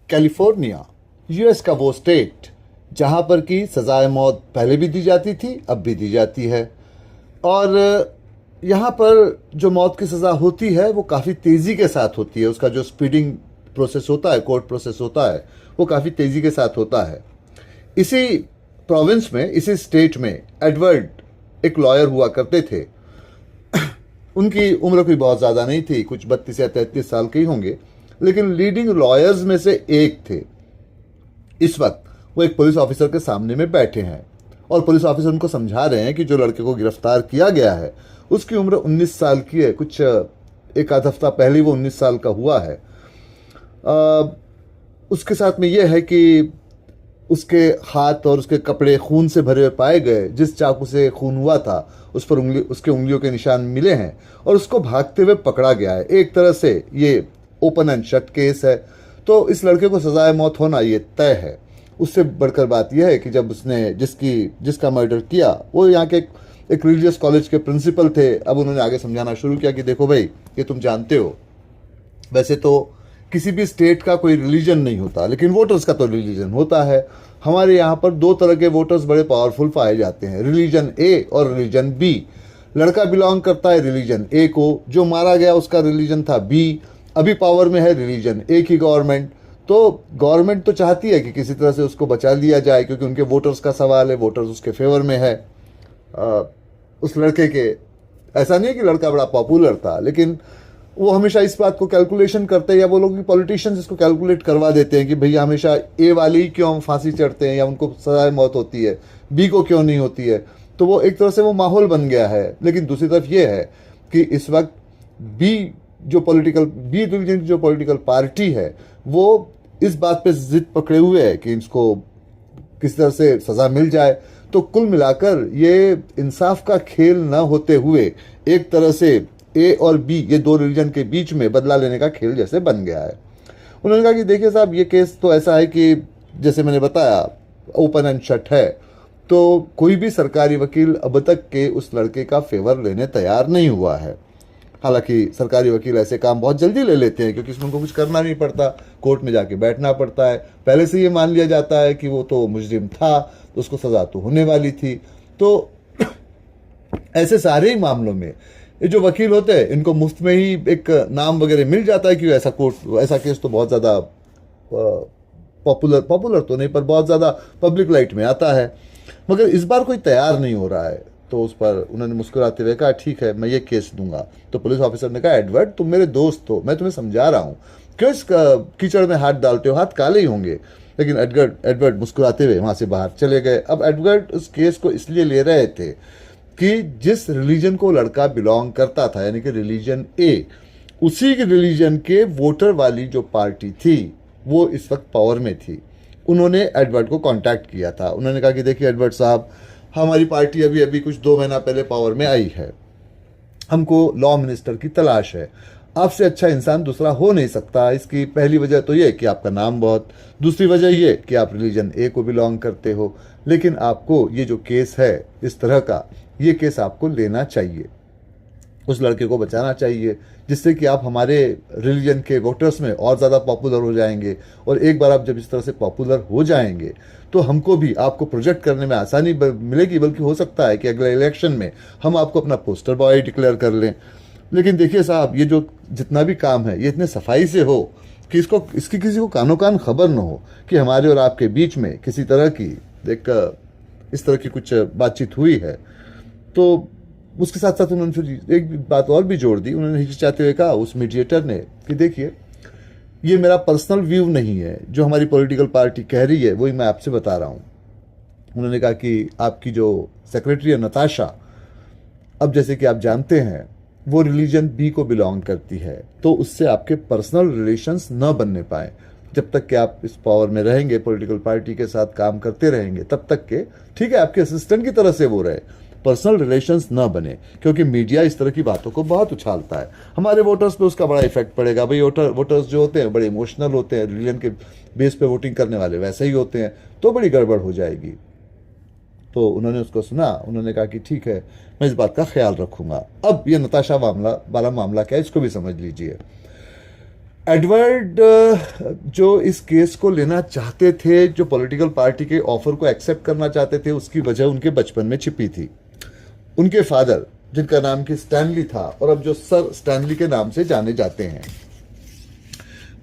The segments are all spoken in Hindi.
कैलिफोर्निया यूएस का वो स्टेट जहाँ पर कि सज़ाए मौत पहले भी दी जाती थी, अब भी दी जाती है। और यहाँ पर जो मौत की सज़ा होती है वो काफ़ी तेज़ी के साथ होती है। उसका जो स्पीडिंग प्रोसेस होता है, कोर्ट प्रोसेस होता है, वो काफ़ी तेज़ी के साथ होता है। इसी प्रोविंस में, इसी स्टेट में एडवर्ड एक लॉयर हुआ करते थे। उनकी उम्र कोई बहुत ज़्यादा नहीं थी, कुछ 32 या 33 साल के ही होंगे, लेकिन लीडिंग लॉयर्स में से एक थे। इस वक्त वो एक पुलिस ऑफिसर के सामने में बैठे हैं और पुलिस ऑफिसर उनको समझा रहे हैं कि जो लड़के को गिरफ्तार किया गया है उसकी उम्र 19 साल की है। कुछ एक आध हफ्ता पहले वो 19 साल का हुआ है। उसके साथ में यह है कि उसके हाथ और उसके कपड़े खून से भरे हुए पाए गए। जिस चाकू से खून हुआ था उस पर उसके उंगलियों के निशान मिले हैं और उसको भागते हुए पकड़ा गया है। एक तरह से ये ओपन एंड शट केस है, तो इस लड़के को सजाए मौत होना ये तय है। उससे बढ़कर बात यह है कि जब उसने जिसका मर्डर किया वो यहाँ के एक रिलीजियस कॉलेज के प्रिंसिपल थे। अब उन्होंने आगे समझाना शुरू किया कि देखो भाई, ये तुम जानते हो, वैसे तो किसी भी स्टेट का कोई रिलीजन नहीं होता, लेकिन वोटर्स का तो रिलीजन होता है। हमारे यहाँ पर दो तरह के वोटर्स बड़े पावरफुल पाए जाते हैं, रिलीजन ए और रिलीजन बी। लड़का बिलोंग करता है रिलीजन ए को, जो मारा गया उसका रिलीजन था बी। अभी पावर में है रिलीजन ए की गवर्नमेंट, तो गवर्नमेंट तो चाहती है कि किसी तरह से उसको बचा लिया जाए, क्योंकि उनके वोटर्स का सवाल है, वोटर्स उसके फेवर में है। उस लड़के के, ऐसा नहीं है कि लड़का बड़ा पॉपुलर था, लेकिन वो हमेशा इस बात को कैलकुलेशन करते हैं, या वो लोग भी पॉलिटिशियंस इसको कैलकुलेट करवा देते हैं कि भैया हमेशा ए वाले ही क्यों फांसी चढ़ते हैं या उनको सजाए मौत होती है, बी को क्यों नहीं होती है। तो वो एक तरह से वो माहौल बन गया है। लेकिन दूसरी तरफ ये है कि इस वक्त बी रिलीजन की जो पॉलिटिकल पार्टी है वो इस बात पे जिद पकड़े हुए है कि इसको किस तरह से सज़ा मिल जाए। तो कुल मिलाकर ये इंसाफ का खेल न होते हुए एक तरह से ए और बी, ये दो रिलीजन के बीच में बदला लेने का खेल जैसे बन गया है। उन्होंने कहा कि देखिए साहब, ये केस तो ऐसा है कि जैसे मैंने बताया ओपन एंड शट है, तो कोई भी सरकारी वकील अब तक के उस लड़के का फेवर लेने तैयार नहीं हुआ है। हालांकि सरकारी वकील ऐसे काम बहुत जल्दी ले लेते हैं, क्योंकि इसमें उनको कुछ करना नहीं पड़ता, कोर्ट में जाके बैठना पड़ता है। पहले से ये मान लिया जाता है कि वो तो मुजरिम था, तो उसको सज़ा तो होने वाली थी। तो ऐसे सारे ही मामलों में ये जो वकील होते हैं, इनको मुफ्त में ही एक नाम वगैरह मिल जाता है कि ऐसा केस तो बहुत ज़्यादा पॉपुलर तो नहीं, पर बहुत ज़्यादा पब्लिक लाइट में आता है। मगर इस बार कोई तैयार नहीं हो रहा है। तो उस पर उन्होंने मुस्कुराते हुए कहा ठीक है, मैं ये केस दूंगा। तो पुलिस ऑफिसर ने कहा एडवर्ड, तुम मेरे दोस्त हो, मैं तुम्हें समझा रहा हूँ, क्यों इस कीचड़ में हाथ डालते हो, हाथ काले ही होंगे। लेकिन एडवर्ड मुस्कुराते हुए वहाँ से बाहर चले गए। अब एडवर्ड उस केस को इसलिए ले रहे थे कि जिस रिलीजन को लड़का बिलोंग करता था, यानी कि रिलीजन ए, उसी के रिलीजन के वोटर वाली जो पार्टी थी वो इस वक्त पावर में थी। उन्होंने एडवर्ड को कांटेक्ट किया था। उन्होंने कहा कि देखिए एडवर्ड साहब, हमारी पार्टी अभी अभी कुछ 2 महीना पहले पावर में आई है, हमको लॉ मिनिस्टर की तलाश है। आपसे अच्छा इंसान दूसरा हो नहीं सकता। इसकी पहली वजह तो ये कि आपका नाम बहुत, दूसरी वजह ये कि आप रिलीजन ए को बिलोंग करते हो। लेकिन आपको ये जो केस है इस तरह का, ये केस आपको लेना चाहिए, उस लड़के को बचाना चाहिए, जिससे कि आप हमारे रिलीजन के वोटर्स में और ज़्यादा पॉपुलर हो जाएंगे। और एक बार आप जब इस तरह से पॉपुलर हो जाएंगे तो हमको भी आपको प्रोजेक्ट करने में आसानी मिलेगी, बल्कि हो सकता है कि अगले इलेक्शन में हम आपको अपना पोस्टर बॉय डिक्लेयर कर लें। लेकिन देखिए साहब, ये जो जितना भी काम है ये इतने सफाई से हो कि इसकी किसी को कानो कान खबर न हो कि हमारे और आपके बीच में किसी तरह की इस तरह की कुछ बातचीत हुई है। तो उसके साथ साथ उन्होंने फिर एक बात और भी जोड़ दी। उन्होंने हिचकिचाते हुए कहा उस मीडिएटर ने कि देखिए, ये मेरा पर्सनल व्यू नहीं है, जो हमारी पॉलिटिकल पार्टी कह रही है वही मैं आपसे बता रहा हूँ। उन्होंने कहा कि आपकी जो सेक्रेटरी है नताशा, अब जैसे कि आप जानते हैं वो रिलीजन बी को बिलोंग करती है, तो उससे आपके पर्सनल रिलेशंस न बनने पाए। जब तक कि आप इस पावर में रहेंगे, पॉलिटिकल पार्टी के साथ काम करते रहेंगे, तब तक के ठीक है आपके असिस्टेंट की तरह से वो रहे, पर्सनल रिलेशंस ना बने। क्योंकि मीडिया इस तरह की बातों को बहुत उछालता है, हमारे वोटर्स पे उसका बड़ा इफेक्ट पड़ेगा। भाई वोटर्स जो होते हैं बड़े इमोशनल होते हैं, रिलीजन के बेस पे वोटिंग करने वाले वैसे ही होते हैं, तो बड़ी गड़बड़ हो जाएगी। तो उन्होंने उसको सुना। उन्होंने कहा कि ठीक है, मैं इस बात का ख्याल रखूंगा। अब ये नताशा वाला मामला क्या है, इसको भी समझ लीजिए। एडवर्ड जो इस केस को लेना चाहते थे, जो पॉलिटिकल पार्टी के ऑफर को एक्सेप्ट करना चाहते थे, उसकी वजह उनके बचपन में छिपी थी। उनके फादर, जिनका नाम कि स्टैनली था और अब जो सर स्टैनली के नाम से जाने जाते हैं,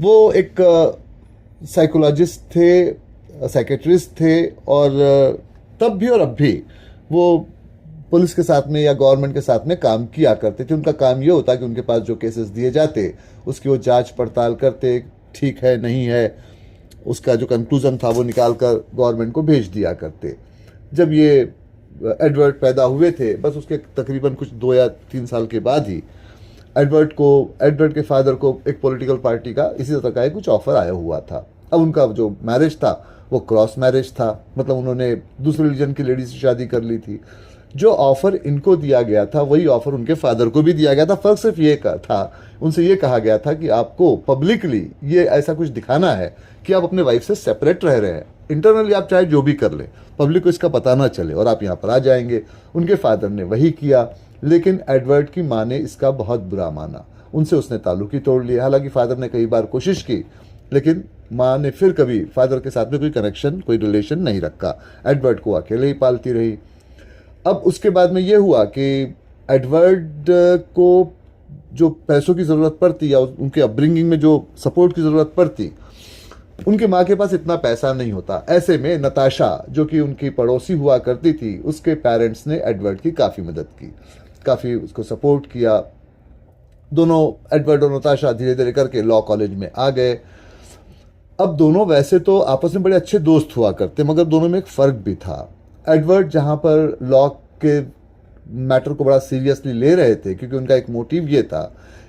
वो एक साइकोलॉजिस्ट थे, साइकेट्रिस्ट थे, और तब भी और अब भी वो पुलिस के साथ में या गवर्नमेंट के साथ में काम किया करते थे। उनका काम ये होता कि उनके पास जो केसेस दिए जाते उसकी वो जांच पड़ताल करते, ठीक है नहीं है, उसका जो कंक्लूजन था वो निकाल कर गवर्नमेंट को भेज दिया करते। जब ये एडवर्ड पैदा हुए थे, बस उसके तकरीबन कुछ 2 या 3 साल के बाद ही एडवर्ड के फादर को एक पॉलिटिकल पार्टी का इसी तरह का कुछ ऑफर आया हुआ था। अब उनका जो मैरिज था वो क्रॉस मैरिज था, मतलब उन्होंने दूसरे रिलीजन की लेडी से शादी कर ली थी। जो ऑफर इनको दिया गया था वही ऑफर उनके फादर को भी दिया गया था। फर्क सिर्फ ये था, उनसे ये कहा गया था कि आपको पब्लिकली ये ऐसा कुछ दिखाना है कि आप अपने वाइफ से सेपरेट रह रहे हैं। इंटरनली आप चाहे जो भी कर लें, पब्लिक को इसका पता ना चले और आप यहाँ पर आ जाएंगे। उनके फादर ने वही किया, लेकिन एडवर्ड की माँ ने इसका बहुत बुरा माना। उनसे उसने ताल्लुक ही तोड़ लिया। हालांकि फादर ने कई बार कोशिश की, लेकिन माँ ने फिर कभी फादर के साथ में कोई कनेक्शन, कोई रिलेशन नहीं रखा। एडवर्ड को अकेले ही पालती रही। अब उसके बाद में ये हुआ कि एडवर्ड को जो पैसों की ज़रूरत पड़ती या उनके अपब्रिंगिंग में जो सपोर्ट की ज़रूरत पड़ती, उनकी माँ के पास इतना पैसा नहीं होता। ऐसे में नताशा, जो कि उनकी पड़ोसी हुआ करती थी, उसके पेरेंट्स ने एडवर्ड की काफ़ी मदद की, काफ़ी उसको सपोर्ट किया। दोनों, एडवर्ड और नताशा, धीरे धीरे करके लॉ कॉलेज में आ गए। अब दोनों वैसे तो आपस में बड़े अच्छे दोस्त हुआ करते, मगर दोनों में एक फ़र्क भी था। एडवर्ड जहाँ पर लॉ के मैटर को बड़ा सीरियसली ले रहे थे, क्योंकि उनका एक मोटिव ये था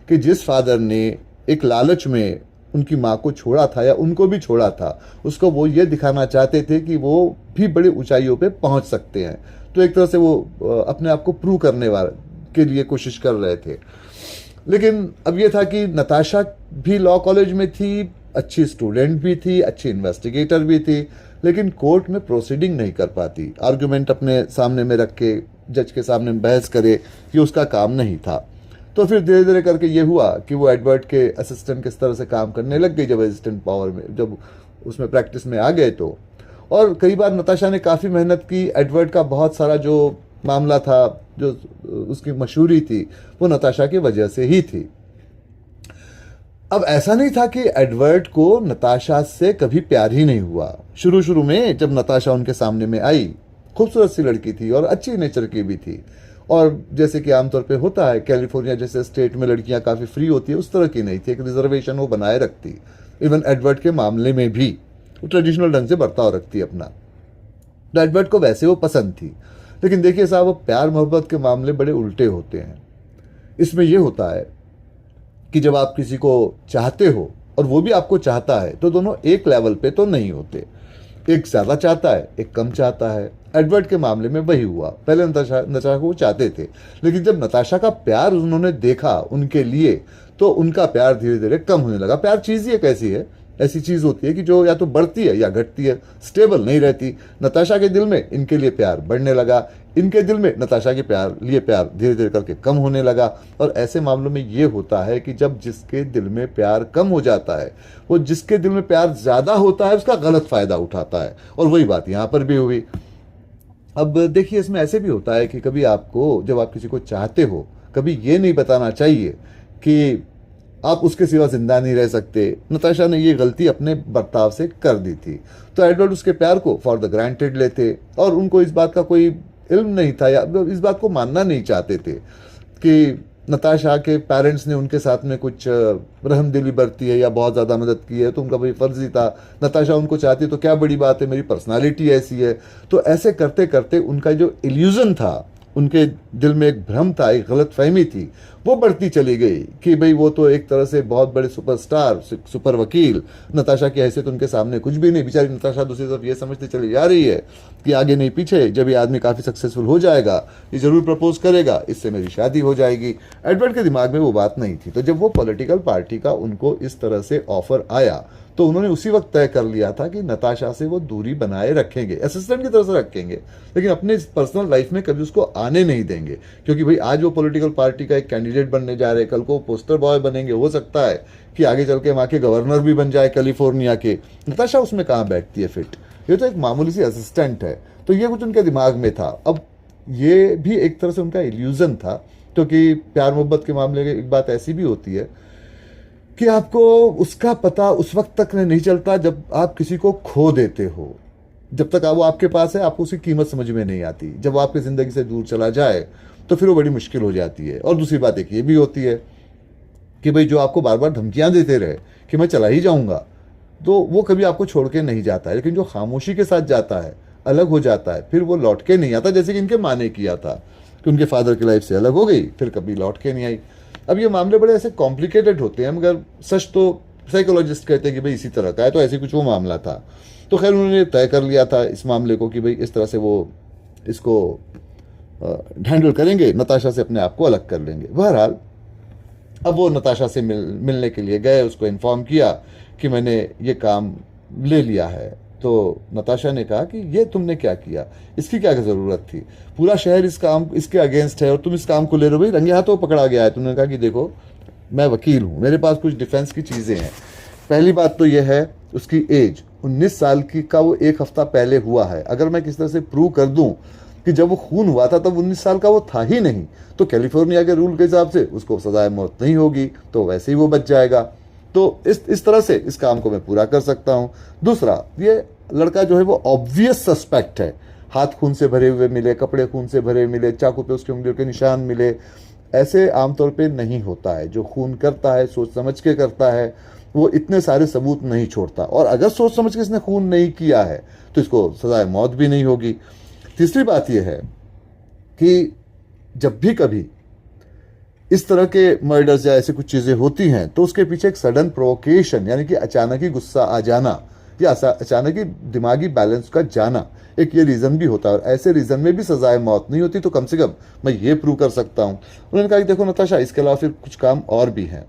कि जिस फादर ने एक लालच में उनकी माँ को छोड़ा था या उनको भी छोड़ा था, उसको वो ये दिखाना चाहते थे कि वो भी बड़ी ऊंचाइयों पे पहुंच सकते हैं। तो एक तरह से वो अपने आप को प्रूव करने वाले के लिए कोशिश कर रहे थे। लेकिन अब ये था कि नताशा भी लॉ कॉलेज में थी, अच्छी स्टूडेंट भी थी, अच्छी इन्वेस्टिगेटर भी थी, लेकिन कोर्ट में प्रोसीडिंग नहीं कर पाती। आर्गुमेंट अपने सामने में रख के जज के सामने बहस करे, ये उसका काम नहीं था। तो फिर धीरे धीरे करके ये हुआ कि वो एडवर्ड के असिस्टेंट किस तरह से काम करने लग गई। जब असिस्टेंट पावर में, जब उसमें प्रैक्टिस में आ गए तो, और कई बार नताशा ने काफ़ी मेहनत की। एडवर्ड का बहुत सारा जो मामला था, जो उसकी मशहूरी थी, वो नताशा की वजह से ही थी। अब ऐसा नहीं था कि एडवर्ड को नताशा से कभी प्यार ही नहीं हुआ। शुरू शुरू में जब नताशा उनके सामने में आई, खूबसूरत सी लड़की थी और अच्छी नेचर की भी थी, और जैसे कि आमतौर पे होता है कैलिफोर्निया जैसे स्टेट में लड़कियां काफ़ी फ्री होती है, उस तरह की नहीं थी। एक रिजर्वेशन वो बनाए रखती। इवन एडवर्ड के मामले में भी वो ट्रेडिशनल ढंग से बर्ताव रखती अपना। तो एडवर्ड को वैसे वो पसंद थी। लेकिन देखिए साहब, वो प्यार मोहब्बत के मामले बड़े उल्टे होते हैं। इसमें यह होता है कि जब आप किसी को चाहते हो और वो भी आपको चाहता है, तो दोनों एक लेवल पे तो नहीं होते। एक ज़्यादा चाहता है, एक कम चाहता है। एडवर्ड के मामले में वही हुआ। पहले नताशा को वो चाहते थे, लेकिन जब नताशा का प्यार उन्होंने देखा उनके लिए, तो उनका प्यार धीरे धीरे कम होने लगा। प्यार चीज़ ही एक ऐसी है, ऐसी चीज़ होती है कि जो या तो बढ़ती है या घटती है, स्टेबल नहीं रहती। नताशा के दिल में इनके लिए प्यार बढ़ने लगा, इनके दिल में नताशा के लिए प्यार धीरे धीरे करके कम होने लगा। और ऐसे मामलों में ये होता है कि जब जिसके दिल में प्यार कम हो जाता है, वो जिसके दिल में प्यार ज़्यादा होता है उसका गलत फ़ायदा उठाता है। और वही बात यहाँ पर भी हुई। अब देखिए, इसमें ऐसे भी होता है कि कभी आपको, जब आप किसी को चाहते हो, कभी ये नहीं बताना चाहिए कि आप उसके सिवा जिंदा नहीं रह सकते। नताशा ने ये गलती अपने बर्ताव से कर दी थी। तो एडवर्ड उसके प्यार को फॉर द ग्रांटेड लेते, और उनको इस बात का कोई इल्म नहीं था या इस बात को मानना नहीं चाहते थे कि नताशा के पेरेंट्स ने उनके साथ में कुछ रहमदिली बरती है या बहुत ज़्यादा मदद की है, तो उनका भाई फ़र्ज़ ही था। नताशा उनको चाहती तो क्या बड़ी बात है, मेरी पर्सनालिटी ऐसी है। तो ऐसे करते करते उनका जो इल्यूज़न था, उनके दिल में एक भ्रम था, एक गलत फहमी थी, वो बढ़ती चली गई कि भाई वो तो एक तरह से बहुत बड़े सुपरस्टार, सुपर वकील, नताशा की हैसियत उनके सामने कुछ भी नहीं। बेचारी नताशा दूसरी तरफ ये समझती चली जा रही है कि आगे नहीं पीछे, जब ये आदमी काफ़ी सक्सेसफुल हो जाएगा, ये ज़रूर प्रपोज करेगा, इससे मेरी शादी हो जाएगी। एडवर्ड के दिमाग में वो बात नहीं थी। तो जब वो पॉलिटिकल पार्टी का उनको इस तरह से ऑफर आया, तो उन्होंने उसी वक्त तय कर लिया था कि नताशा से वो दूरी बनाए रखेंगे, असिस्टेंट की तरह से रखेंगे, लेकिन अपने पर्सनल लाइफ में कभी उसको आने नहीं देंगे। क्योंकि भाई आज वो पॉलिटिकल पार्टी का एक कैंडिडेट कैंडिडेट बनने जा रहे हैं, कल को पोस्टर बॉय बनेंगे, हो सकता है कि आगे चल के वहाँ के गवर्नर भी बन जाए कैलिफोर्निया के। नताशा उसमें कहाँ बैठती है फिट, ये तो एक मामूली सी असिस्टेंट है। तो ये कुछ उनके दिमाग में था। अब ये भी एक तरह से उनका इल्यूजन था, क्योंकि प्यार मोहब्बत के मामले में एक बात ऐसी भी होती है कि आपको उसका पता उस वक्त तक नहीं चलता जब आप किसी को खो देते हो। जब तक वो आपके पास है आपको उसकी कीमत समझ में नहीं आती। जब वो आपकी ज़िंदगी से दूर चला जाए तो फिर वो बड़ी मुश्किल हो जाती है। और दूसरी बात एक ये भी होती है कि भाई जो आपको बार बार धमकियां देते रहे कि मैं चला ही जाऊंगा, तो वो कभी आपको छोड़ के नहीं जाता है। लेकिन जो खामोशी के साथ जाता है, अलग हो जाता है, फिर वो लौट के नहीं आता। जैसे कि इनके माँ ने किया था कि उनके फादर की लाइफ से अलग हो गई, फिर कभी लौट के नहीं आई। अब ये मामले बड़े ऐसे कॉम्प्लिकेटेड होते हैं, मगर सच तो साइकोलॉजिस्ट कहते हैं कि भाई इसी तरह का है, तो ऐसे कुछ वो मामला था। तो खैर उन्होंने तय कर लिया था इस मामले को कि भाई इस तरह से वो इसको हैंडल करेंगे, नताशा से अपने आप को अलग कर लेंगे। बहरहाल अब वो नताशा से मिलने के लिए गए, उसको इन्फॉर्म किया कि मैंने ये काम ले लिया है। तो नताशा ने कहा कि ये तुमने क्या किया, इसकी क्या ज़रूरत थी, पूरा शहर इसके अगेंस्ट है और तुम इस काम को ले रहे हो, भाई रंगे हाथों पकड़ा गया है। तुमने कहा कि देखो मैं वकील हूँ, मेरे पास कुछ डिफेंस की चीज़ें हैं। पहली बात तो यह है उसकी एज 19 साल की का वो एक हफ्ता पहले हुआ है। अगर मैं किस तरह से प्रूव कर दूं कि जब वो खून हुआ था तब 19 साल का वो था ही नहीं, तो कैलिफोर्निया के रूल के हिसाब से उसको सजाए मौत नहीं होगी, तो वैसे ही वो बच जाएगा। तो इस तरह से इस काम को मैं पूरा कर सकता हूँ। दूसरा, ये लड़का जो है वो ऑब्वियस सस्पेक्ट है। हाथ खून से भरे हुए मिले, कपड़े खून से भरे मिले, चाकू पे उसकी उंगलियों के निशान मिले, ऐसे आमतौर पे नहीं होता है। जो खून करता है सोच समझ के करता है, वो इतने सारे सबूत नहीं छोड़ता। और अगर सोच समझ के इसने खून नहीं किया है तो इसको सजाए मौत भी नहीं होगी। तीसरी बात यह है कि जब भी कभी इस तरह के मर्डर्स या ऐसी कुछ चीज़ें होती हैं तो उसके पीछे एक सडन प्रोवोकेशन, यानी कि अचानक ही गुस्सा आ जाना या अचानक ही दिमागी बैलेंस का जाना, एक ये रीज़न भी होता है। और ऐसे रीज़न में भी सजाए मौत नहीं होती, तो कम से कम मैं ये प्रूव कर सकता हूँ। उन्होंने कहा कि देखो नताशा, इसके अलावा फिर कुछ काम और भी हैं।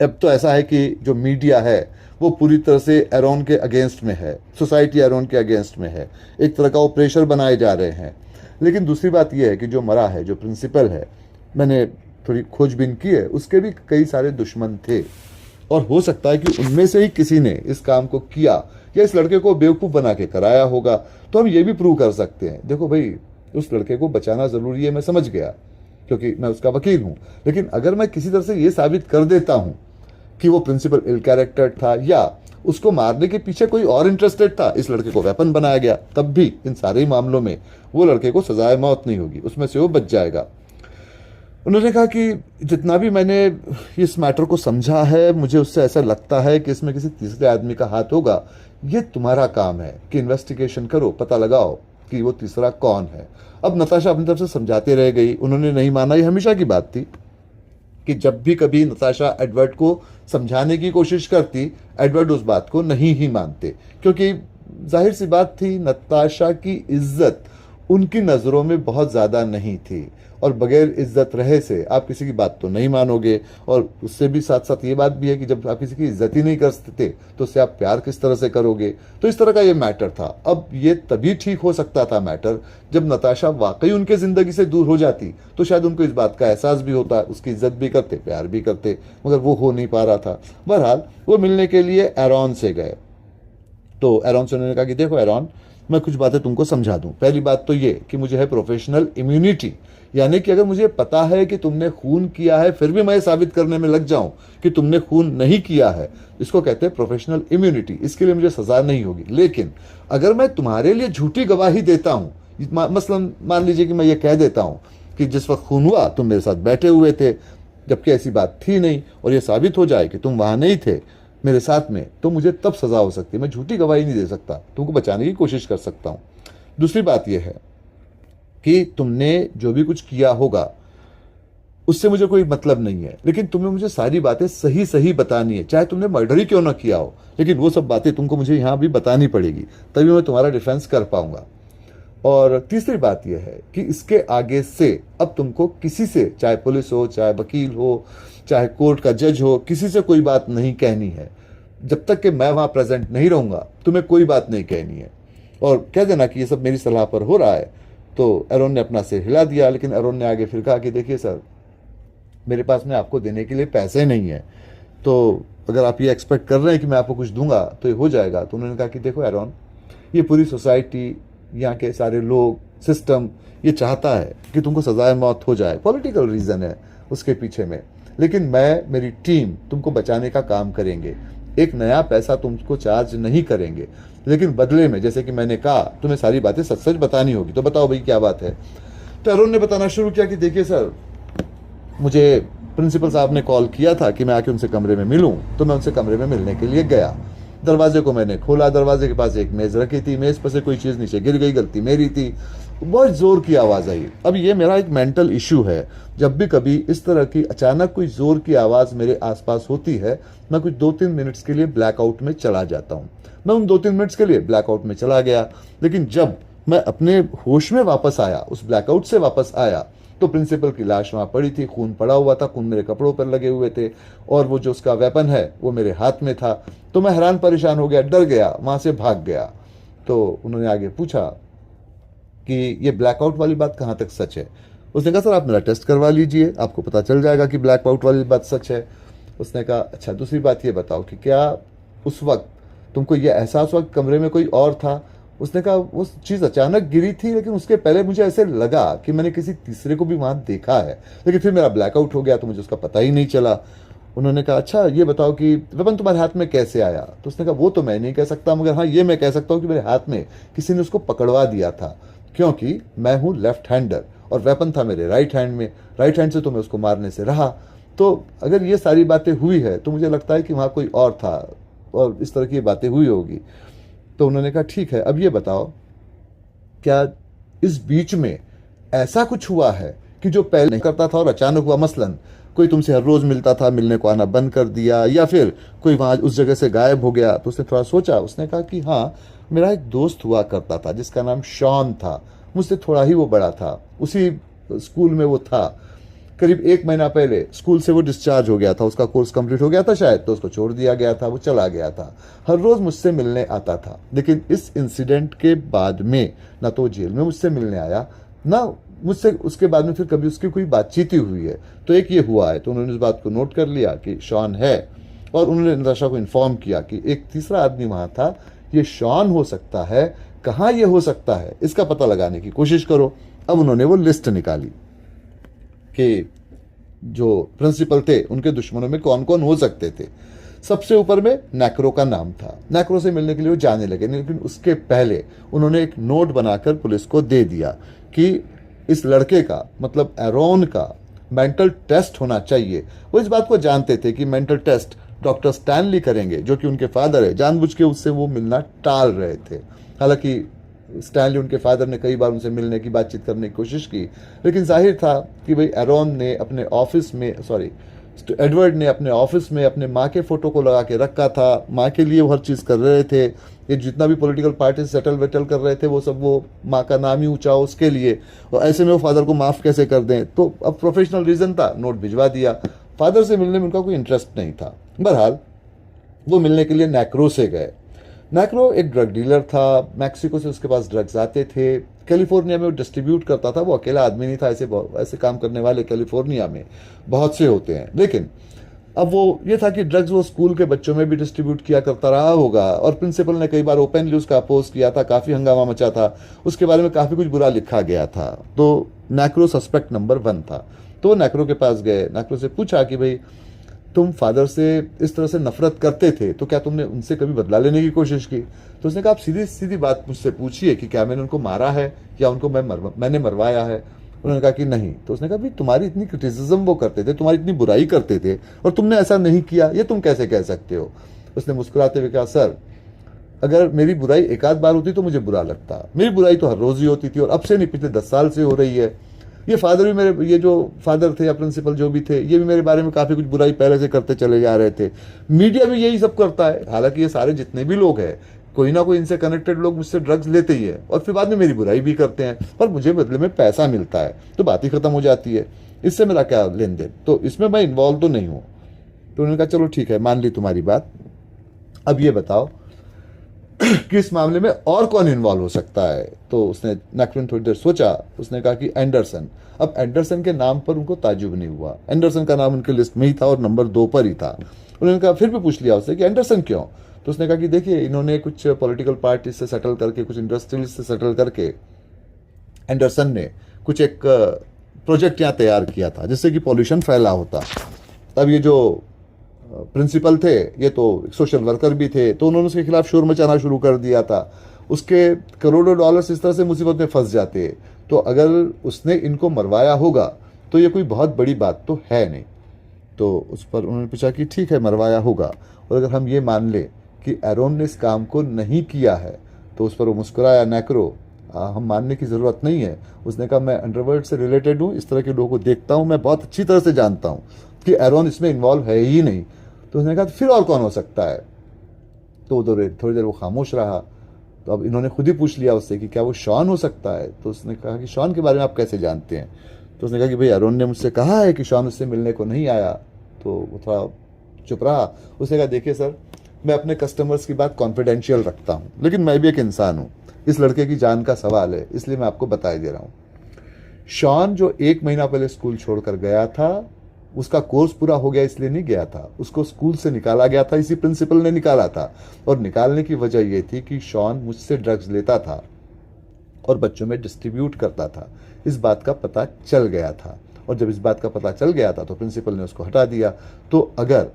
अब तो ऐसा है कि जो मीडिया है वो पूरी तरह से एरोन के अगेंस्ट में है, सोसाइटी एरोन के अगेंस्ट में है, एक तरह का वो प्रेशर बनाए जा रहे हैं। लेकिन दूसरी बात यह है कि जो मरा है, जो प्रिंसिपल है, मैंने थोड़ी खोजबीन की है, उसके भी कई सारे दुश्मन थे और हो सकता है कि उनमें से ही किसी ने इस काम को किया या इस लड़के को बेवकूफ़ बना के कराया होगा। तो हम ये भी प्रूव कर सकते हैं। देखो भाई, उस लड़के को बचाना ज़रूरी है, मैं समझ गया, क्योंकि मैं उसका वकील हूँ। लेकिन अगर मैं किसी तरह से ये साबित कर देता हूँ कि वो प्रिंसिपल इल कैरेक्टर था या उसको मारने के पीछे कोई और इंटरेस्टेड था, इस लड़के को वेपन बनाया गया, तब भी इन सारे मामलों में वो लड़के को सजाए मौत नहीं होगी, उसमें से वो बच जाएगा। उन्होंने कहा कि जितना भी मैंने इस मैटर को समझा है, मुझे उससे ऐसा लगता है कि इसमें किसी तीसरे आदमी का हाथ होगा। ये तुम्हारा काम है कि इन्वेस्टिगेशन करो, पता लगाओ कि वो तीसरा कौन है। अब नताशा अपनी तरफ से समझाते रह गई, उन्होंने नहीं माना। ये हमेशा की बात थी कि जब भी कभी नताशा एडवर्ड को समझाने की कोशिश करती, एडवर्ड उस बात को नहीं ही मानते, क्योंकि जाहिर सी बात थी नताशा की इज्जत उनकी नज़रों में बहुत ज़्यादा नहीं थी। और बगैर इज्जत रहे से आप किसी की बात तो नहीं मानोगे। और उससे भी साथ साथ ये बात भी है कि जब आप किसी की इज्जत ही नहीं कर सकते तो उससे आप प्यार किस तरह से करोगे। तो इस तरह का ये मैटर था। अब ये तभी ठीक हो सकता था मैटर जब नताशा वाकई उनके ज़िंदगी से दूर हो जाती, तो शायद उनको इस बात का एहसास भी होता, उसकी इज्जत भी करते, प्यार भी करते, मगर वो हो नहीं पा रहा था। बहरहाल वो मिलने के लिए एरॉन से गए। तो एरॉन से उन्होंने कहा कि देखो एरॉन, मैं कुछ बातें तुमको समझा दूं। पहली बात तो ये कि मुझे है प्रोफेशनल इम्यूनिटी, यानी कि अगर मुझे पता है कि तुमने खून किया है फिर भी मैं साबित करने में लग जाऊं कि तुमने खून नहीं किया है, इसको कहते हैं प्रोफेशनल इम्यूनिटी। इसके लिए मुझे सजा नहीं होगी। लेकिन अगर मैं तुम्हारे लिए झूठी गवाही देता हूं, मसलन मान लीजिए कि मैं ये कह देता हूं कि जिस वक्त खून हुआ तुम मेरे साथ बैठे हुए थे, जबकि ऐसी बात थी नहीं, और ये साबित हो जाए कि तुम वहां नहीं थे मेरे साथ में, तो मुझे तब सजा हो सकती है। मैं झूठी गवाही नहीं दे सकता, तुमको बचाने की कोशिश कर सकता हूं। दूसरी बात यह है कि तुमने जो भी कुछ किया होगा उससे मुझे कोई मतलब नहीं है, लेकिन तुम्हें मुझे सारी बातें सही सही बतानी है, चाहे तुमने मर्डर ही क्यों ना किया हो, लेकिन वो सब बातें तुमको मुझे यहां भी बतानी पड़ेगी, तभी मैं तुम्हारा डिफेंस कर पाऊंगा। और तीसरी बात यह है कि इसके आगे से अब तुमको किसी से, चाहे पुलिस हो, चाहे वकील हो, चाहे कोर्ट का जज हो, किसी से कोई बात नहीं कहनी है। जब तक कि मैं वहां प्रेजेंट नहीं रहूंगा तुम्हें कोई बात नहीं कहनी है। और कह देना कि ये सब मेरी सलाह पर हो रहा है। तो एरोन ने अपना सिर हिला दिया, लेकिन एरोन ने आगे फिर कहा कि देखिए सर, मेरे पास में आपको देने के लिए पैसे नहीं है, तो अगर आप ये एक्सपेक्ट कर रहे हैं कि मैं आपको कुछ दूंगा तो ये हो जाएगा। तो उन्होंने कहा कि देखो एरॉन, ये पूरी सोसाइटी, यहाँ के सारे लोग, सिस्टम ये चाहता है कि तुमको सजाए मौत हो जाए, पॉलिटिकल रीज़न है उसके पीछे में, लेकिन मैं, मेरी टीम तुमको बचाने का काम करेंगे। एक नया पैसा तुमको चार्ज नहीं करेंगे, लेकिन बदले में जैसे कि मैंने कहा तुम्हें सारी बातें सच सच बतानी होगी। तो बताओ भाई क्या बात है। तो अरुण ने बताना शुरू किया कि देखिए सर, मुझे प्रिंसिपल साहब ने कॉल किया था कि मैं आके उनसे कमरे में मिलूं, तो मैं उनसे कमरे में मिलने के लिए गया। दरवाजे को मैंने खोला, दरवाजे के पास एक मेज़ रखी थी, मेज़ पर से कोई चीज़ नीचे गिर गई, गलती मेरी थी। बहुत ज़ोर की आवाज़ आई। अब ये मेरा एक मेंटल इशू है, जब भी कभी इस तरह की अचानक कोई ज़ोर की आवाज़ मेरे आसपास होती है, मैं कुछ 2-3 मिनट्स के लिए ब्लैकआउट में चला जाता हूँ। मैं उन 2-3 मिनट्स के लिए ब्लैकआउट में चला गया, लेकिन जब मैं अपने होश में वापस आया, उस ब्लैकआउट से वापस आया, तो प्रिंसिपल की लाश वहाँ पड़ी थी, खून पड़ा हुआ था, खून मेरे कपड़ों पर लगे हुए थे, और वो जो उसका वेपन है वो मेरे हाथ में था। तो मैं हैरान परेशान हो गया, डर गया, वहाँ से भाग गया। तो उन्होंने आगे पूछा कि ये ब्लैकआउट वाली बात कहाँ तक सच है। उसने कहा सर आप मेरा टेस्ट करवा लीजिए, आपको पता चल जाएगा कि ब्लैकआउट वाली बात सच है। उसने कहा अच्छा, दूसरी बात ये बताओ कि क्या उस वक्त तुमको ये एहसास हुआ कि कमरे में कोई और था। उसने कहा वो चीज़ अचानक गिरी थी, लेकिन उसके पहले मुझे ऐसे लगा कि मैंने किसी तीसरे को भी वहाँ देखा है, लेकिन फिर मेरा ब्लैकआउट हो गया तो मुझे उसका पता ही नहीं चला। उन्होंने कहा अच्छा ये बताओ कि वेपन तुम्हारे हाथ में कैसे आया। तो उसने कहा वो तो मैं नहीं कह सकता, मगर हाँ ये मैं कह सकता हूँ कि मेरे हाथ में किसी ने उसको पकड़वा दिया था, क्योंकि मैं हूँ लेफ्ट हैंडर और वेपन था मेरे राइट हैंड में, राइट हैंड से तो मैं उसको मारने से रहा। तो अगर ये सारी बातें हुई है तो मुझे लगता है कि वहाँ कोई और था और इस तरह की बातें हुई होगी। तो उन्होंने कहा ठीक है, अब ये बताओ क्या इस बीच में ऐसा कुछ हुआ है कि जो पहले नहीं करता था और अचानक हुआ, मसलन कोई तुमसे हर रोज मिलता था, मिलने को आना बंद कर दिया, या फिर कोई वहां उस जगह से गायब हो गया। तो उसने थोड़ा सोचा, उसने कहा कि हाँ, मेरा एक दोस्त हुआ करता था जिसका नाम शॉन था, मुझसे थोड़ा ही वो बड़ा था, उसी स्कूल में वो था। करीब 1 महीना पहले स्कूल से वो डिस्चार्ज हो गया था, उसका कोर्स कंप्लीट हो गया था शायद, तो उसको छोड़ दिया गया था, वो चला गया था। हर रोज मुझसे मिलने आता था, लेकिन इस इंसिडेंट के बाद में ना तो जेल में मुझसे मिलने आया, ना मुझसे उसके बाद में फिर कभी उसकी कोई बातचीत ही हुई है। तो एक ये हुआ है। तो उन्होंने इस बात को नोट कर लिया कि शॉन है, और उन्होंने नताशा को इन्फॉर्म किया कि एक तीसरा आदमी वहां था, ये शॉन हो सकता है, कहाँ ये हो सकता है इसका पता लगाने की कोशिश करो। अब उन्होंने वो लिस्ट निकाली कि जो प्रिंसिपल थे उनके दुश्मनों में कौन कौन हो सकते थे। सबसे ऊपर में नैक्रो का नाम था। नैक्रो से मिलने के लिए वो जाने लगे, लेकिन उसके पहले उन्होंने एक नोट बनाकर पुलिस को दे दिया कि इस लड़के का, मतलब एरोन का मेंटल टेस्ट होना चाहिए। वो इस बात को जानते थे कि मेंटल टेस्ट डॉक्टर स्टैनली करेंगे, जो कि उनके फादर है। जानबूझ के उससे वो मिलना टाल रहे थे। हालांकि स्टैनली, उनके फादर ने कई बार उनसे मिलने की, बातचीत करने की कोशिश की, लेकिन जाहिर था कि भाई एरोन ने अपने ऑफिस में, एडवर्ड ने अपने ऑफिस में अपने माँ के फोटो को लगा के रखा था। माँ के लिए वो हर चीज़ कर रहे थे। ये जितना भी पॉलिटिकल पार्टी सेटल वेटल कर रहे थे, वो सब वो माँ का नाम ही ऊंचा हो उसके लिए, और ऐसे में वो फादर को माफ़ कैसे कर दें। तो अब प्रोफेशनल रीज़न था, नोट भिजवा दिया। फादर से मिलने में उनका कोई इंटरेस्ट नहीं था। बहरहाल वो मिलने के लिए नैक्रो से गए। नैक्रो एक ड्रग डीलर था, मैक्सिको से उसके पास ड्रग्स आते थे, कैलिफोर्निया में वो डिस्ट्रीब्यूट करता था। वो अकेला आदमी नहीं था, ऐसे काम करने वाले कैलिफोर्निया में बहुत से होते हैं। लेकिन अब वो ये था कि ड्रग्स वो स्कूल के बच्चों में भी डिस्ट्रीब्यूट किया करता रहा होगा, और प्रिंसिपल ने कई बार ओपनली उसका अपोज किया था, काफ़ी हंगामा मचा था, उसके बारे में काफ़ी कुछ बुरा लिखा गया था। तो नैक्रो सस्पेक्ट नंबर 1 था। तो वो नैक्रो के पास गए, नैक्रो से पूछा कि भाई तुम फादर से इस तरह से नफरत करते थे, तो क्या तुमने उनसे कभी बदला लेने की कोशिश की। तो उसने कहा आप सीधी सीधी बात मुझसे पूछिए कि क्या मैंने उनको मारा है या उनको मैंने मरवाया है। उन्होंने कहा कि नहीं। तो उसने कहा भाई तुम्हारी इतनी क्रिटिसिज्म वो करते थे, तुम्हारी इतनी बुराई करते थे, और तुमने ऐसा नहीं किया, ये तुम कैसे कह सकते हो। उसने मुस्कुराते हुए कहा सर, अगर मेरी बुराई एक आध बार होती तो मुझे बुरा लगता, मेरी बुराई तो हर रोज ही होती थी, और अब से नहीं, पिछले 10 साल से हो रही है। ये फादर भी मेरे, ये जो फादर थे या प्रिंसिपल जो भी थे, ये भी मेरे बारे में काफ़ी कुछ बुराई पहले से करते चले जा रहे थे। मीडिया भी यही सब करता है। हालांकि ये सारे जितने भी लोग हैं, कोई ना कोई इनसे कनेक्टेड लोग मुझसे ड्रग्स लेते ही है, और फिर बाद में मेरी बुराई भी करते हैं, पर मुझे बदले में पैसा मिलता है, तो बात ही खत्म हो जाती है। इससे मेरा क्या लेन देन, तो इसमें मैं इन्वॉल्व तो नहीं हूँ। तो उन्होंने कहा चलो ठीक है, मान ली तुम्हारी बात। अब ये बताओ, कि इस मामले में और कौन इन्वॉल्व हो सकता है। तो उसने मैकरॉन थोड़ी देर सोचा, उसने कहा कि एंडरसन। अब एंडरसन के नाम पर उनको ताजुब नहीं हुआ, एंडरसन का नाम उनकी लिस्ट में ही था और नंबर 2 पर ही था। उन्होंने कहा, फिर भी पूछ लिया उससे कि एंडरसन क्यों। तो उसने कहा कि देखिए, इन्होंने कुछ पॉलिटिकल पार्टी से सेटल करके, कुछ इंडस्ट्रियलिस्ट से सेटल करके एंडरसन ने कुछ एक प्रोजेक्ट यहाँ तैयार किया था जिससे कि पॉल्यूशन फैला होता। तब ये जो प्रिंसिपल थे, ये तो सोशल वर्कर भी थे, तो उन्होंने उसके खिलाफ शोर मचाना शुरू कर दिया था। उसके करोड़ों डॉलर्स इस तरह से मुसीबत में फंस जाते। तो अगर उसने इनको मरवाया होगा तो ये कोई बहुत बड़ी बात तो है नहीं। तो उस पर उन्होंने पूछा कि ठीक है, मरवाया होगा, और अगर हम ये मान ले कि एरोन ने इस काम को नहीं किया है, तो उस पर वो मुस्कुराया, नैक्रो, हम मानने की ज़रूरत नहीं है। उसने कहा, मैं अंडरवर्ल्ड से रिलेटेड हूँ, इस तरह के लोगों को देखता हूँ, मैं बहुत अच्छी तरह से जानता हूँ कि एरोन इसमें इन्वॉल्व है ही नहीं। तो उसने कहा, फिर और कौन हो सकता है। तो थोड़ी देर वो खामोश रहा। तो अब इन्होंने खुद ही पूछ लिया उससे कि क्या वो शॉन हो सकता है। तो उसने कहा कि शॉन के बारे में आप कैसे जानते हैं। तो उसने कहा कि भाई, एरोन ने मुझसे कहा है कि शॉन उससे मिलने को नहीं आया। तो वो थोड़ा चुप रहा। उसने कहा, देखिए सर, मैं अपने कस्टमर्स की बात कॉन्फिडेंशियल रखता हूँ, लेकिन मैं भी एक इंसान हूँ, इस लड़के की जान का सवाल है, इसलिए मैं आपको बता दे रहा हूँ। शॉन जो 1 महीना पहले स्कूल छोड़कर गया था, उसका कोर्स पूरा हो गया इसलिए नहीं गया था, उसको स्कूल से निकाला गया था, इसी प्रिंसिपल ने निकाला था। और निकालने की वजह यह थी कि शॉन मुझसे ड्रग्स लेता था और बच्चों में डिस्ट्रीब्यूट करता था। इस बात का पता चल गया था, और जब इस बात का पता चल गया था तो प्रिंसिपल ने उसको हटा दिया। तो अगर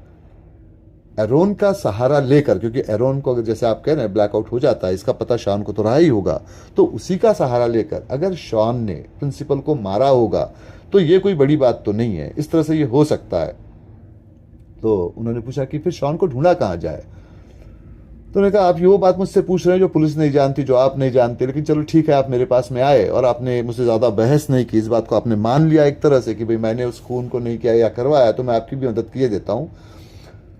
एरोन का सहारा लेकर, क्योंकि एरोन को अगर जैसे आप कह रहे हैं ब्लैकआउट हो जाता है, इसका पता शॉन को तो रहा ही होगा, तो उसी का सहारा लेकर अगर शॉन ने प्रिंसिपल को मारा होगा तो ये कोई बड़ी बात तो नहीं है, इस तरह से ये हो सकता है। तो उन्होंने पूछा कि फिर शॉन को ढूंढा कहाँ जाए। तो उन्होंने कहा, आप ये वो बात मुझसे पूछ रहे हैं जो पुलिस नहीं जानती, जो आप नहीं जानते, लेकिन चलो ठीक है, आप मेरे पास में आए और आपने मुझसे ज़्यादा बहस नहीं की, इस बात को आपने मान लिया एक तरह से कि भाई मैंने उस खून को नहीं किया या करवाया, तो मैं आपकी भी मदद किए देता हूँ।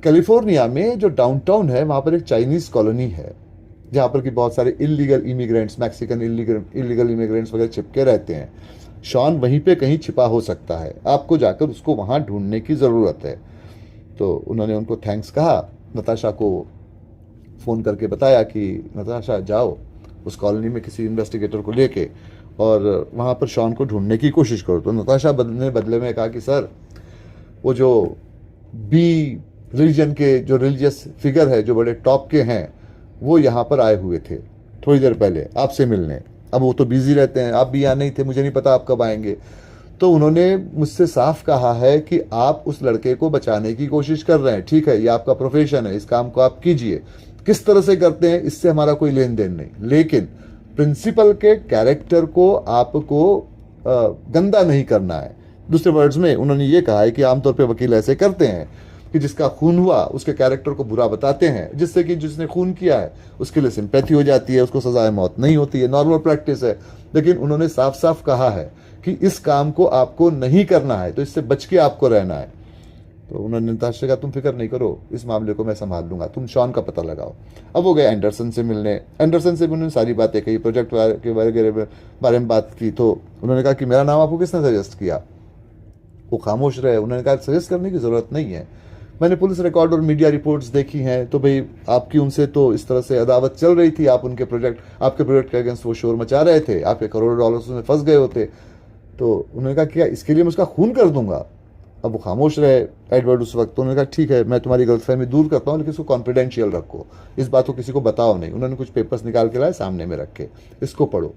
कैलिफोर्निया में जो डाउनटाउन है, वहाँ पर एक चाइनीज़ कॉलोनी है जहाँ पर कि बहुत सारे illegal immigrants, Mexican illegal immigrants वगैरह छिपके रहते हैं। शॉन वहीं पे कहीं छिपा हो सकता है, आपको जाकर उसको वहाँ ढूंढने की ज़रूरत है। तो उन्होंने उनको थैंक्स कहा, नताशा को फ़ोन करके बताया कि नताशा जाओ उस कॉलोनी में किसी इन्वेस्टिगेटर को लेके और वहाँ पर शॉन को ढूंढने की कोशिश करो। तो नताशा ने बदले में कहा कि सर, वो जो बी रिलीजन के जो रिलीजियस फिगर है, जो बड़े टॉप के हैं, वो यहाँ पर आए हुए थे थोड़ी देर पहले आपसे मिलने। अब वो तो बिजी रहते हैं, आप भी यहाँ नहीं थे, मुझे नहीं पता आप कब आएंगे। तो उन्होंने मुझसे साफ कहा है कि आप उस लड़के को बचाने की कोशिश कर रहे हैं। ठीक है, ये आपका प्रोफेशन है, इस काम को आप कीजिए, किस तरह से करते हैं इससे हमारा कोई लेन देन नहीं, लेकिन प्रिंसिपल के कैरेक्टर को आपको गंदा नहीं करना है। दूसरे वर्ड्स में उन्होंने ये कहा है कि आमतौर पर वकील ऐसे करते हैं कि जिसका खून हुआ उसके कैरेक्टर को बुरा बताते हैं, जिससे कि जिसने खून किया है उसके लिए सिंपैथी हो जाती है, उसको सजाए मौत नहीं होती है, नॉर्मल प्रैक्टिस है। लेकिन उन्होंने साफ साफ कहा है कि इस काम को आपको नहीं करना है, तो इससे बच के आपको रहना है। तो उन्होंने नताशा कहा, तुम फिक्र नहीं करो, इस मामले को मैं संभाल लूंगा, तुम शॉन का पता लगाओ। अब वो गए एंडरसन से मिलने। एंडरसन से भी उन्होंने सारी बातें कही, प्रोजेक्ट के बारे में बात की। तो उन्होंने कहा कि मेरा नाम आपको किसने सजेस्ट किया। वो खामोश रहे। उन्होंने कहा, सजेस्ट करने की ज़रूरत नहीं है, मैंने पुलिस रिकॉर्ड और मीडिया रिपोर्ट्स देखी हैं, तो भाई आपकी उनसे तो इस तरह से अदावत चल रही थी, आप आपके प्रोजेक्ट के अगेंस्ट वो शोर मचा रहे थे, आपके करोड़ों डॉलर्स में फंस गए होते। तो उन्होंने कहा, क्या इसके लिए मैं उसका खून कर दूंगा। अब वो खामोश रहे एडवर्ड उस वक्त। तो उन्होंने कहा, ठीक है, मैं तुम्हारी गलतफहमी दूर करता हूँ, लेकिन इसको कॉन्फिडेंशियल रखो, इस बात को किसी को बताओ नहीं। उन्होंने कुछ पेपर्स निकाल के लाए, सामने में रखे, इसको पढ़ो।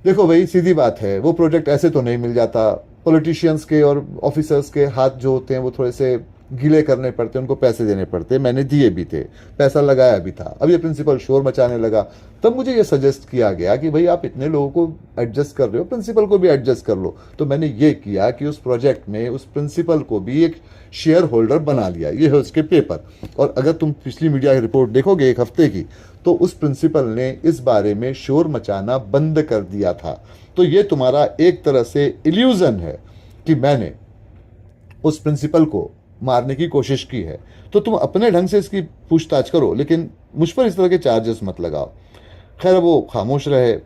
देखो भाई, सीधी बात है, वो प्रोजेक्ट ऐसे तो नहीं मिल जाता। पॉलिटिशियंस के और ऑफिसर्स के हाथ जो होते हैं वो थोड़े से गीले करने पड़ते, उनको पैसे देने पड़ते, मैंने दिए भी थे, पैसा लगाया भी था। अब ये प्रिंसिपल शोर मचाने लगा, तब मुझे ये सजेस्ट किया गया कि भाई आप इतने लोगों को एडजस्ट कर रहे हो, प्रिंसिपल को भी एडजस्ट कर लो। तो मैंने ये किया कि उस प्रोजेक्ट में उस प्रिंसिपल को भी एक शेयर होल्डर बना लिया। ये है उसके पेपर। और अगर तुम पिछली मीडिया रिपोर्ट देखोगे 1 हफ्ते की, तो उस प्रिंसिपल ने इस बारे में शोर मचाना बंद कर दिया था। तो ये तुम्हारा एक तरह से इल्यूजन है कि मैंने उस प्रिंसिपल को मारने की कोशिश की है। तो तुम अपने ढंग से इसकी पूछताछ करो, लेकिन मुझ पर इस तरह के चार्जेस मत लगाओ। खैर, वो खामोश रहे।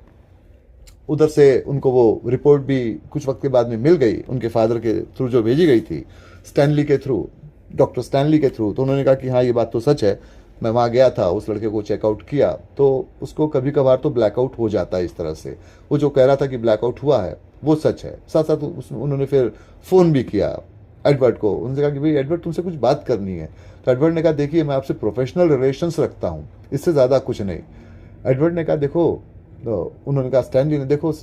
उधर से उनको वो रिपोर्ट भी कुछ वक्त के बाद में मिल गई, उनके फादर के थ्रू जो भेजी गई थी, स्टैनली के थ्रू, डॉक्टर स्टैनली के थ्रू। तो उन्होंने कहा कि हाँ, ये बात तो सच है, मैं वहाँ गया था, उस लड़के को चेकआउट किया, तो उसको कभी कभार तो ब्लैकआउट हो जाता है इस तरह से। वो जो कह रहा था कि ब्लैकआउट हुआ है वो सच है। साथ साथ उन्होंने फिर फ़ोन भी किया एडवर्ड को, उनसे कहा कि भाई एडवर्ड तुमसे कुछ बात करनी है। तो एडवर्ड ने कहा देखिए मैं आपसे प्रोफेशनल रिलेशंस रखता हूँ, इससे ज़्यादा कुछ नहीं। एडवर्ड ने कहा देखो, तो उन्होंने कहा स्टैनली ने, देखो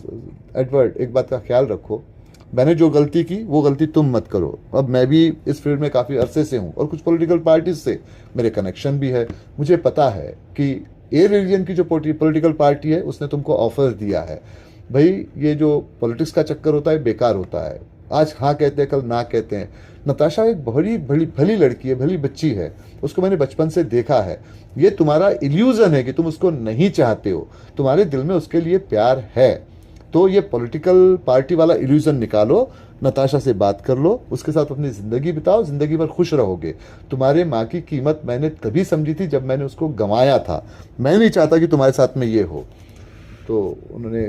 एडवर्ड एक बात का ख्याल रखो, मैंने जो गलती की वो गलती तुम मत करो। अब मैं भी इस फील्ड में काफ़ी अरसे से हूँ और कुछ पॉलिटिकल पार्टीज से मेरे कनेक्शन भी है। मुझे पता है कि ए रिलीजन की जो पॉलिटिकल पार्टी है उसने तुमको ऑफर दिया है। भाई ये जो पॉलिटिक्स का चक्कर होता है बेकार होता है, आज हाँ कहते हैं कल ना कहते हैं। नताशा एक बड़ी भली भली लड़की है, भली बच्ची है, उसको मैंने बचपन से देखा है। ये तुम्हारा इल्यूजन है कि तुम उसको नहीं चाहते हो, तुम्हारे दिल में उसके लिए प्यार है। तो ये पॉलिटिकल पार्टी वाला इल्यूजन निकालो, नताशा से बात कर लो, उसके साथ अपनी ज़िंदगी बिताओ, ज़िंदगी भर खुश रहोगे। तुम्हारे माँ की कीमत मैंने तभी समझी थी जब मैंने उसको गंवाया था। मैं नहीं चाहता कि तुम्हारे साथ में ये हो। तो उन्होंने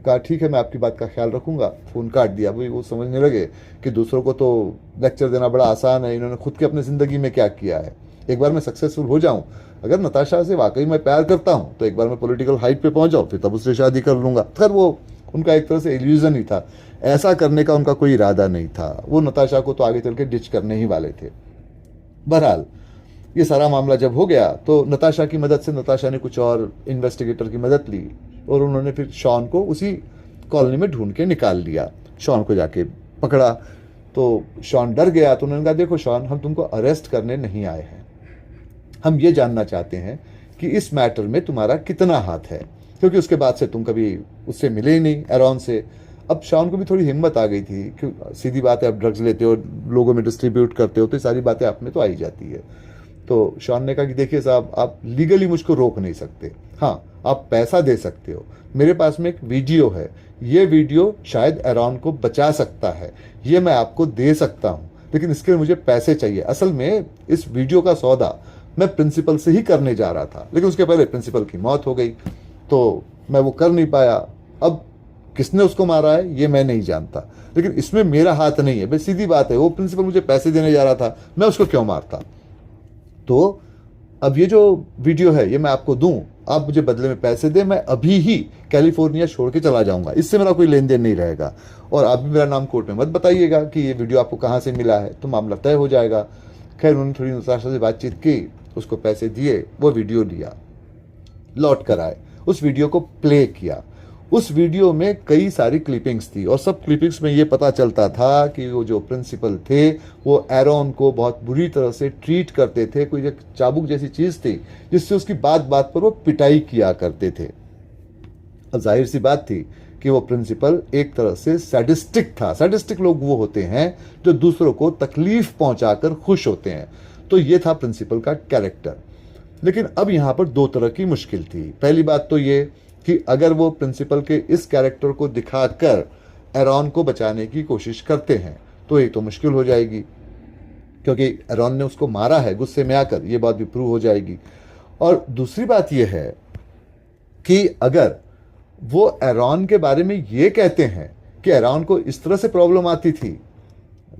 कहा ठीक है मैं आपकी बात का ख्याल रखूंगा, फ़ोन काट दिया। भाई वो समझने लगे कि दूसरों को तो लेक्चर देना बड़ा आसान है, इन्होंने खुद की अपनी ज़िंदगी में क्या किया है। एक बार मैं सक्सेसफुल हो जाऊं, अगर नताशा से वाकई मैं प्यार करता हूं, तो एक बार मैं पॉलिटिकल हाइट पे पहुंच जाऊं, फिर तब उससे शादी कर लूंगा। खैर वो उनका एक तरह से इल्यूजन ही था, ऐसा करने का उनका कोई इरादा नहीं था। वो नताशा को तो आगे चल के डिच करने ही वाले थे। बहरहाल ये सारा मामला जब हो गया तो नताशा की मदद से, नताशा ने कुछ और इन्वेस्टिगेटर की मदद ली और उन्होंने फिर शॉन को उसी कॉलोनी में ढूंढ के निकाल लिया। शॉन को जाके पकड़ा तो शॉन डर गया। तो उन्होंने कहा देखो शॉन, हम तुमको अरेस्ट करने नहीं आए हैं, हम ये जानना चाहते हैं कि इस मैटर में तुम्हारा कितना हाथ है, क्योंकि उसके बाद से तुम कभी उससे मिले ही नहीं, एरॉन से। अब शॉन को भी थोड़ी हिम्मत आ गई थी, क्यों सीधी बात है, आप ड्रग्स लेते हो, लोगों में डिस्ट्रीब्यूट करते हो, तो ये सारी बातें आप में तो आई जाती है। तो शॉन ने कहा कि देखिए साहब, आप लीगली मुझको रोक नहीं सकते, हाँ आप पैसा दे सकते हो। मेरे पास में एक वीडियो है, ये वीडियो शायद एरॉन को बचा सकता है, ये मैं आपको दे सकता हूँ, लेकिन इसके लिए मुझे पैसे चाहिए। असल में इस वीडियो का सौदा मैं प्रिंसिपल से ही करने जा रहा था, लेकिन उसके पहले प्रिंसिपल की मौत हो गई, तो मैं वो कर नहीं पाया। अब किसने उसको मारा है ये मैं नहीं जानता, लेकिन इसमें मेरा हाथ नहीं है। भाई सीधी बात है, वो प्रिंसिपल मुझे पैसे देने जा रहा था, मैं उसको क्यों मारता। तो अब ये जो वीडियो है ये मैं आपको दूं, आप मुझे बदले में पैसे दें, मैं अभी ही कैलिफोर्निया छोड़ के चला जाऊंगा, इससे मेरा कोई लेन देन नहीं रहेगा। और आप भी मेरा नाम कोर्ट में मत बताइएगा कि ये वीडियो आपको कहाँ से मिला है, तो मामला तय हो जाएगा। खैर उन्होंने थोड़ी नताशा से बातचीत की, उसको पैसे दिए, वो वीडियो लिया, लौट कर आए, उस वीडियो को प्ले किया। उस वीडियो में कई सारी क्लिपिंग्स थी और सब क्लिपिंग्स में ये पता चलता था कि वो जो प्रिंसिपल थे वो एरॉन को बहुत बुरी तरह से ट्रीट करते थे। कोई एक चाबुक जैसी चीज थी जिससे उसकी बात बात पर वो पिटाई किया करते थे। अब जाहिर सी बात थी कि वो प्रिंसिपल एक तरह से सैडिस्टिक था। सैडिस्टिक लोग वो होते हैं जो दूसरों को तकलीफ पहुंचाकर खुश होते हैं। तो ये था प्रिंसिपल का कैरेक्टर। लेकिन अब यहाँ पर दो तरह की मुश्किल थी। पहली बात तो ये कि अगर वो प्रिंसिपल के इस कैरेक्टर को दिखाकर एरॉन को बचाने की कोशिश करते हैं तो एक तो मुश्किल हो जाएगी, क्योंकि एरॉन ने उसको मारा है गुस्से में आकर, ये बात भी प्रूव हो जाएगी। और दूसरी बात यह है कि अगर वो एरॉन के बारे में ये कहते हैं कि एरॉन को इस तरह से प्रॉब्लम आती थी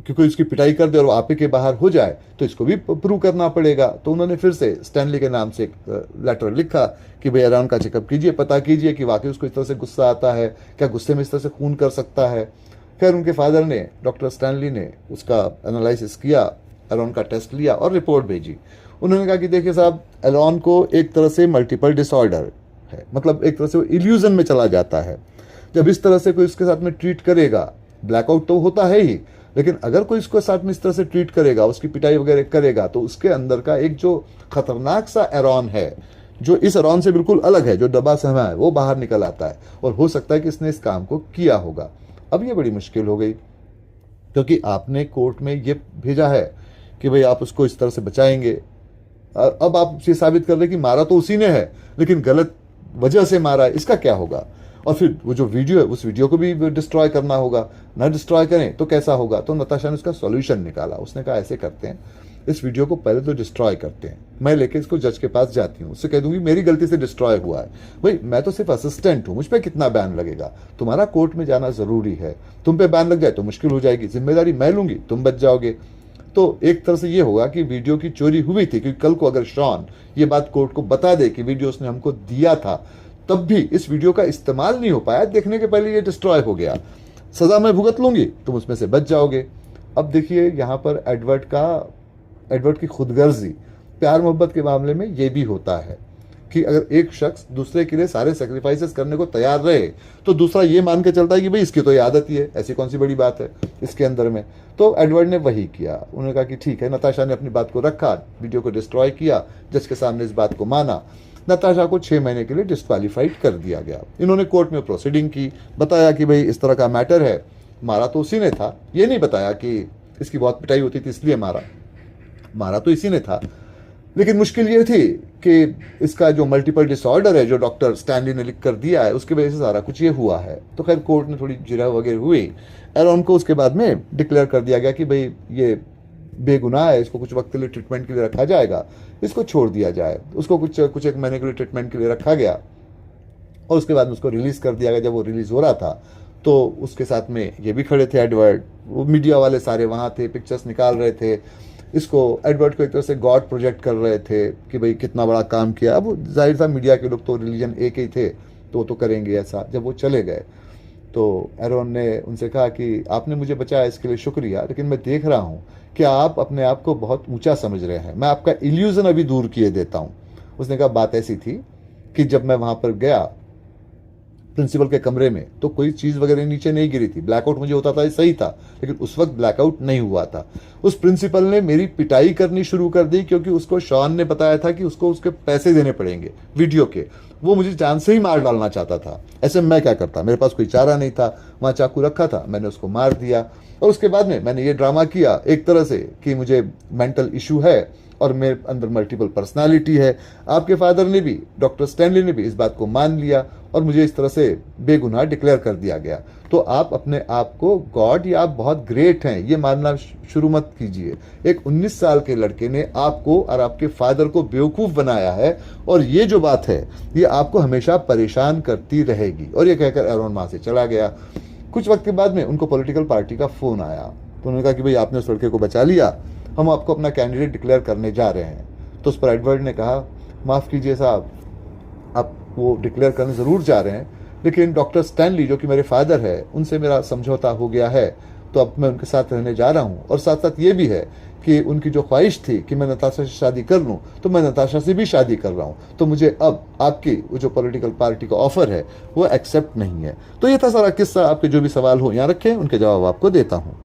कि कोई इसकी पिटाई कर दे और आपे के बाहर हो जाए, तो इसको भी प्रूव करना पड़ेगा। तो उन्होंने फिर से स्टैनली के नाम से एक लेटर लिखा कि भाई एरॉन का चेकअप कीजिए, पता कीजिए कि वाकई उसको इस तरह से गुस्सा आता है, क्या गुस्से में इस तरह से खून कर सकता है। खैर उनके फादर ने, डॉक्टर स्टैनली ने उसका एनालिसिस किया, एरॉन का टेस्ट लिया और रिपोर्ट भेजी। उन्होंने कहा कि देखिए साहब, एरॉन को एक तरह से मल्टीपल डिसऑर्डर है, मतलब एक तरह से वो इल्यूजन में चला जाता है। जब इस तरह से कोई उसके साथ में ट्रीट करेगा, ब्लैकआउट तो होता है ही, लेकिन अगर कोई इसको साथ में इस तरह से ट्रीट करेगा, उसकी पिटाई वगैरह करेगा, तो उसके अंदर का एक जो खतरनाक सा एरॉन है, जो इस एरॉन से बिल्कुल अलग है, जो दबा सहमा है, वो बाहर निकल आता है और हो सकता है कि इसने इस काम को किया होगा। अब ये बड़ी मुश्किल हो गई, क्योंकि आपने कोर्ट में ये भेजा है कि भाई आप उसको इस तरह से बचाएंगे। अब आप ये साबित कर रहे कि मारा तो उसी ने है, लेकिन गलत वजह से मारा है, इसका क्या होगा। और फिर वो जो वीडियो है, उस वीडियो को भी डिस्ट्रॉय करना होगा, ना डिस्ट्रॉय करें तो कैसा होगा। तो नताशा ने उसका सॉल्यूशन निकाला। उसने कहा ऐसे करते हैं, इस वीडियो को पहले तो डिस्ट्रॉय करते हैं, मैं लेके इसको जज के पास जाती हूँ, उससे कह दूंगी मेरी गलती से डिस्ट्रॉय हुआ है, भाई मैं तो सिर्फ असिस्टेंट हूँ, मुझ पर कितना बैन लगेगा, तुम्हारा कोर्ट में जाना जरूरी है, तुम पे बैन लग जाए तो मुश्किल हो जाएगी, जिम्मेदारी मैं लूंगी, तुम बच जाओगे। तो एक तरह से ये होगा कि वीडियो की चोरी हुई थी, क्योंकि कल को अगर शॉन ये बात कोर्ट को बता दे कि वीडियो उसने हमको दिया था, तब भी इस वीडियो का इस्तेमाल नहीं हो पाया, देखने के पहले ये डिस्ट्रॉय हो गया, सजा मैं भुगत लूंगी, तुम उसमें से बच जाओगे। अब देखिए यहाँ पर एडवर्ड की खुदगर्जी, प्यार मोहब्बत के मामले में ये भी होता है कि अगर एक शख्स दूसरे के लिए सारे सेक्रीफाइसेस करने को तैयार रहे, तो दूसरा ये मान के चलता है कि भाई इसकी तो ये आदत ही है, ऐसी कौन सी बड़ी बात है इसके अंदर में। तो एडवर्ड ने वही किया, उन्होंने कहा कि ठीक है, नताशा ने अपनी बात को रखा, वीडियो को डिस्ट्रॉय किया, जज के सामने इस बात को माना, नताशा को 6 महीने के लिए डिस्क्वालीफाइड कर दिया गया। इन्होंने कोर्ट में प्रोसीडिंग की, बताया कि भाई इस तरह का मैटर है, मारा तो उसी ने था, ये नहीं बताया कि इसकी बहुत पिटाई होती थी इसलिए मारा तो इसी ने था। लेकिन मुश्किल ये थी कि इसका जो मल्टीपल डिसऑर्डर है, जो डॉक्टर स्टैनली ने लिख कर दिया है, उसकी वजह से सारा कुछ ये हुआ है। तो खैर कोर्ट ने थोड़ी जिरा वगैरह हुई, एरॉन को उसके बाद में डिक्लेयर कर दिया गया कि भाई ये बेगुनाह है, इसको कुछ वक्त के लिए ट्रीटमेंट के लिए रखा जाएगा, इसको छोड़ दिया जाए। उसको कुछ एक महीने के लिए ट्रीटमेंट के लिए रखा गया और उसके बाद में उसको रिलीज़ कर दिया गया। जब वो रिलीज़ हो रहा था तो उसके साथ में ये भी खड़े थे एडवर्ड, वो मीडिया वाले सारे वहाँ थे, पिक्चर्स निकाल रहे थे, इसको एडवर्ड को एक तरह से गॉड प्रोजेक्ट कर रहे थे कि भाई कितना बड़ा काम किया। अब जाहिर था मीडिया के लोग तो रिलीजन एक ही थे, तो वो तो करेंगे ऐसा। जब वो चले गए तो एरॉन ने उनसे कहा कि आपने मुझे बचाया, इसके लिए शुक्रिया, लेकिन मैं देख रहा हूँ कि आप अपने आप को बहुत ऊंचा समझ रहे हैं, मैं आपका इल्यूजन अभी दूर किए देता हूँ। उसने कहा बात ऐसी थी कि जब मैं वहाँ पर गया प्रिंसिपल के कमरे में, तो कोई चीज़ वगैरह नीचे नहीं गिरी थी, ब्लैकआउट मुझे होता था ये सही था, लेकिन उस वक्त ब्लैकआउट नहीं हुआ था। उस प्रिंसिपल ने मेरी पिटाई करनी शुरू कर दी, क्योंकि उसको शॉन ने बताया था कि उसको उसके पैसे देने पड़ेंगे वीडियो के, वो मुझे जान से ही मार डालना चाहता था। ऐसे मैं क्या करता, मेरे पास कोई चारा नहीं था, वहाँ चाकू रखा था, मैंने उसको मार दिया। और उसके बाद में मैंने ये ड्रामा किया एक तरह से कि मुझे मेंटल इशू है और मेरे अंदर मल्टीपल पर्सनालिटी है। आपके फादर ने भी, डॉक्टर स्टैनली ने भी इस बात को मान लिया और मुझे इस तरह से बेगुनाह डिक्लेयर कर दिया गया। तो आप अपने आप को गॉड या आप बहुत ग्रेट हैं ये मानना शुरू मत कीजिए। एक 19 साल के लड़के ने आपको और आपके फादर को बेवकूफ़ बनाया है, और ये जो बात है ये आपको हमेशा परेशान करती रहेगी। और ये कहकर एरॉन वहाँ से चला गया। कुछ वक्त के बाद में उनको पॉलिटिकल पार्टी का फ़ोन आया, तो उन्होंने कहा कि भाई आपने उस लड़के को बचा लिया, हम आपको अपना कैंडिडेट डिक्लेयर करने जा रहे हैं। तो उस पर एडवर्ड ने कहा माफ़ कीजिए साहब, आप वो डिक्लेयर करने ज़रूर जा रहे हैं, लेकिन डॉक्टर स्टैनली जो कि मेरे फादर है, उनसे मेरा समझौता हो गया है, तो अब मैं उनके साथ रहने जा रहा हूँ। और साथ साथ ये भी है कि उनकी जो ख्वाहिश थी कि मैं नताशा से शादी कर लूँ, तो मैं नताशा से भी शादी कर रहा हूँ। तो मुझे अब आपकी जो पॉलिटिकल पार्टी का ऑफर है वो एक्सेप्ट नहीं है। तो ये था सारा किस्सा। आपके जो भी सवाल हो यहाँ रखें, उनके जवाब आपको देता हूँ।